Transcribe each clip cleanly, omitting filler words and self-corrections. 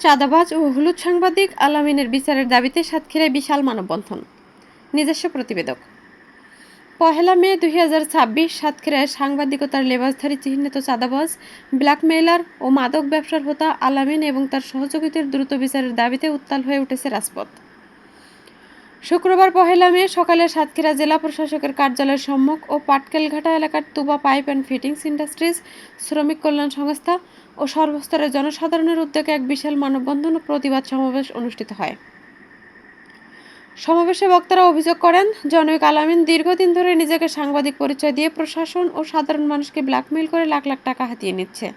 চাঁদাবাজ ও হলুদ সাংবাদিক আলামিনের বিচারের দাবিতে সাতক্ষীরায় বিশাল মানববন্ধন। নিজস্ব প্রতিবেদক। ১ মে ২০২৬ সাতক্ষীরায় সাংবাদিকতার লেবাসধারী চিহ্নিত চাঁদাবাজ, ব্ল্যাকমেইলার ও মাদক ব্যবসার হোতা আলামিন এবং তার সহযোগীদের দ্রুত বিচারের দাবিতে উত্তাল হয়ে উঠেছে রাজপথ। শুক্রবার ১ মে সকালে সাতক্ষীরা জেলা প্রশাসকের কার্যালয়ের সম্মুখ ও পাটকেলঘাটা এলাকার তুবা পাইপ অ্যান্ড ফিটিংস ইন্ডাস্ট্রিজ শ্রমিক কল্যাণ সংস্থা ও সর্বস্তরের জনসাধারণের উদ্যোগে এক বিশাল মানববন্ধন ও প্রতিবাদ সমাবেশ অনুষ্ঠিত হয়। সমাবেশে বক্তারা অভিযোগ করেন, জনৈক আলামিন দীর্ঘদিন ধরে নিজেকে সাংবাদিক পরিচয় দিয়ে প্রশাসন ও সাধারণ মানুষকে ব্ল্যাকমেইল করে লাখ লাখ টাকা হাতিয়ে নিচ্ছে।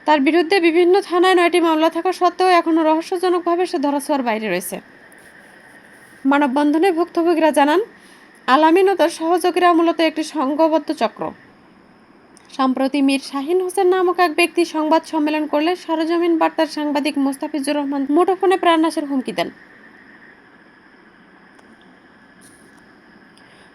তার বিরুদ্ধে বিভিন্ন থানায় ৯টি মামলা থাকা সত্ত্বেও এখনও রহস্যজনকভাবে সে ধরাছোঁয়ার বাইরে রয়েছে। মানববন্ধনে ভুক্তভোগীরা জানান, আলামিন ও তার সহযোগীরা মূলত একটি সংঘবদ্ধ চক্র। সম্প্রতি মীর শাহিন হোসেন নামক এক ব্যক্তি সংবাদ সম্মেলন করলে সরেজমিন বার্তার সাংবাদিক মোস্তাফিজুর রহমান মুঠোফোনে প্রাণনাশের হুমকি দেন।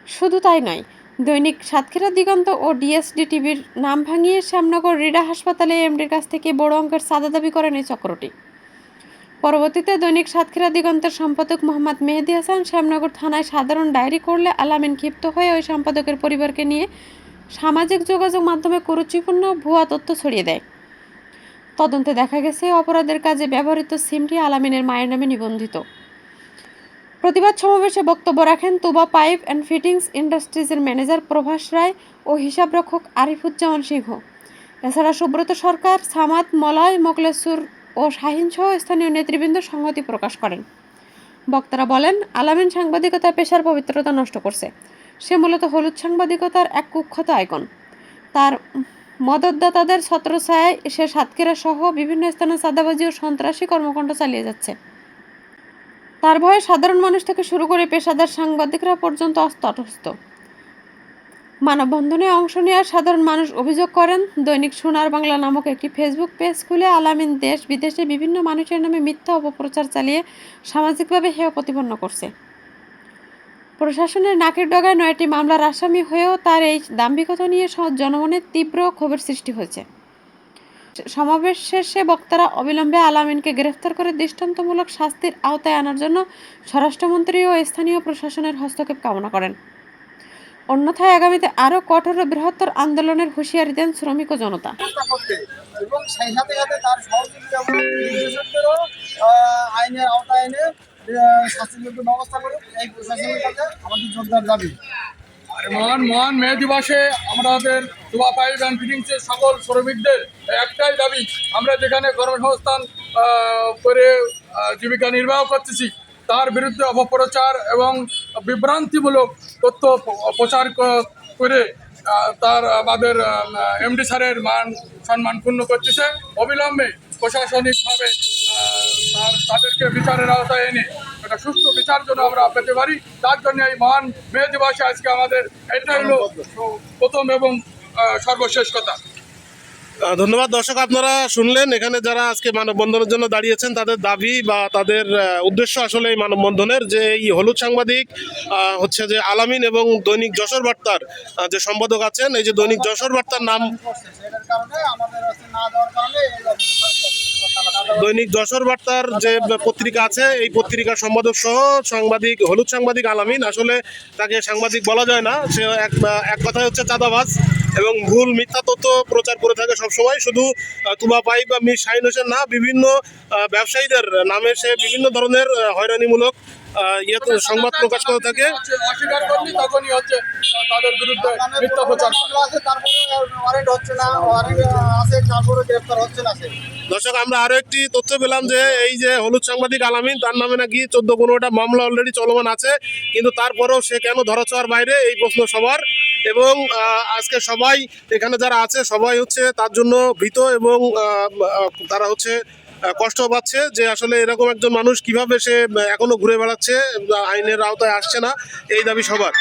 শুধু তাই নয়, দৈনিক সাতক্ষীরা দিগন্ত ও ডিএসডি টিভির নাম ভাঙিয়ে শ্যামনগর রিডা হাসপাতালে এমডির কাছ থেকে বড় অঙ্কের চাঁদা দাবি করেন এই চক্রটি। পরবর্তীতে দৈনিক সাতক্ষীরা দিগন্তের সম্পাদক মোহাম্মদ মেহেদী হাসান শ্যামনগর থানায় সাধারণ ডায়েরি করলে আলামিন ক্ষিপ্ত হয়ে ওই সম্পাদকের পরিবারকে নিয়ে সামাজিক যোগাযোগ মাধ্যমে কুরুচিপূর্ণ ভুয়া তথ্য ছড়িয়ে দেয়। তদন্তে দেখা গেছে, অপরাধের কাজে ব্যবহৃত সিমটি আলামিনের মায়ের নামে নিবন্ধিত। প্রতিবাদ সমাবেশে বক্তব্য রাখেন তুবা পাইপ অ্যান্ড ফিটিংস ইন্ডাস্ট্রিজের ম্যানেজার প্রভাস রায় ও হিসাবরক্ষক আরিফুজ্জামান সিংহ। এছাড়া সুব্রত সরকার, সামাদ, মলয়, মোকলেসুর ও শাহিনসহ স্থানীয় নেতৃবৃন্দ সংহতি প্রকাশ করেন। বক্তারা বলেন, আলামিন সাংবাদিকতার পেশার পবিত্রতা নষ্ট করছে। সে মূলত হলুদ সাংবাদিকতার এক কুখ্যাত আইকন। তার মদতদাতাদের ছত্রছায়ায় সে সাতক্ষীরা সহ বিভিন্ন স্থানে চাঁদাবাজি ও সন্ত্রাসী কর্মকাণ্ড চালিয়ে যাচ্ছে। তার ভয়ে সাধারণ মানুষ থেকে শুরু করে পেশাদার সাংবাদিকরা পর্যন্ত তটস্থ। মানববন্ধনে অংশ নেওয়া সাধারণ মানুষ অভিযোগ করেন, দৈনিক সোনার বাংলা নামক একটি ফেসবুক পেজ খুলে আলামিন দেশ বিদেশে বিভিন্ন মানুষের নামে মিথ্যা অপপ্রচার চালিয়ে সামাজিকভাবে হেয় প্রতিপন্ন করছে। প্রশাসনের নাকের ডগায় ৯টি মামলার আসামি হয়েও তার এই দাম্ভিকতা নিয়ে জনমনে তীব্র ক্ষোভের সৃষ্টি হয়েছে। সমাবেশ শেষে বক্তারা অবিলম্বে আলামিনকে গ্রেফতার করে দৃষ্টান্তমূলক শাস্তির আওতায় আনার জন্য স্বরাষ্ট্রমন্ত্রী ও স্থানীয় প্রশাসনের হস্তক্ষেপ কামনা করেন। অন্যথায় আগামীতে আরও কঠোর ও বৃহত্তর আন্দোলনের হুঁশিয়ারি দেন শ্রমিক ও জনতা। এবং সেই সাথে সাথে তার সহযোগিতা আইনের আওতায় এনে শাস্তিযোগ্য ব্যবস্থা করে এই প্রশাসনের কাছে আমাদের জোরদার দাবি। মহান মে দিবসে আমাদের তুবা পাইপ অ্যান্ড ফিটিংসের সকল শ্রমিকদের একটাই দাবি, আমরা যেখানে কর্মসংস্থান করে জীবিকা নির্বাহ করতেছি তার বিরুদ্ধে অপপ্রচার এবং বিভ্রান্তিমূলক তথ্য প্রচার করে তার আমাদের এমডি স্যারের মান সম্মান ক্ষুণ্ণ করতেছে। অবিলম্বে প্রশাসনিকভাবে তাদেরকে বিচারের আওতায় এনে একটা সুস্থ বিচার জন্য আমরা পেতে পারি। তার জন্য এই মহান মে দিবসে আজকে আমাদের এটাই হলো প্রথম এবং সর্বশেষ কথা। ধন্যবাদ। দর্শক, আপনারা শুনলেন এখানে যারা আজকে মানববন্ধনের জন্য দাঁড়িয়েছেন তাদের দাবি বা তাদের উদ্দেশ্য আসলে এই মানববন্ধনের যে এই হলুদ সাংবাদিক হচ্ছে যে আলামিন এবং দৈনিক যশোর বার্তার যে সম্পাদক আছেন, এই যে দৈনিক যশোর বার্তার নাম দৈনিক যশোর বার্তার যে পত্রিকা আছে এই পত্রিকার সম্পাদক সহ সাংবাদিক হলুদ সাংবাদিক আলামিন, আসলে তাকে সাংবাদিক বলা যায় না। সে এক কথায় হচ্ছে চাঁদাবাজ এবং ভুল মিথ্যা তথ্য প্রচার করে থাকে সবসময়। শুধু তুবা পাইপ বা মীর শাহিন হোসেন না, বিভিন্ন ব্যবসায়ীদের নামে সে বিভিন্ন ধরনের হয়রানিমূলক সংবাদ প্রকাশ করে থাকে। দর্শক, আমরা আরো একটি তথ্য পেলাম যে এই যে হলুদ সাংবাদিক আলামিন, তার নামে নাকি 14-15টা মামলা অলরেডি চলমান আছে, কিন্তু তারপরেও সে কেন ধরাছোঁয়ার বাইরে, এই প্রশ্ন সবার। এবং আজকে সবাই এখানে যারা আছে সবাই হচ্ছে তার জন্য ভীত এবং তারা হচ্ছে কষ্ট পাচ্ছে যে আসলে এরকম একজন মানুষ কিভাবে সে এখনো ঘুরে বেড়াচ্ছে, আইনের আওতায় আসছে না, এই দাবি সবার।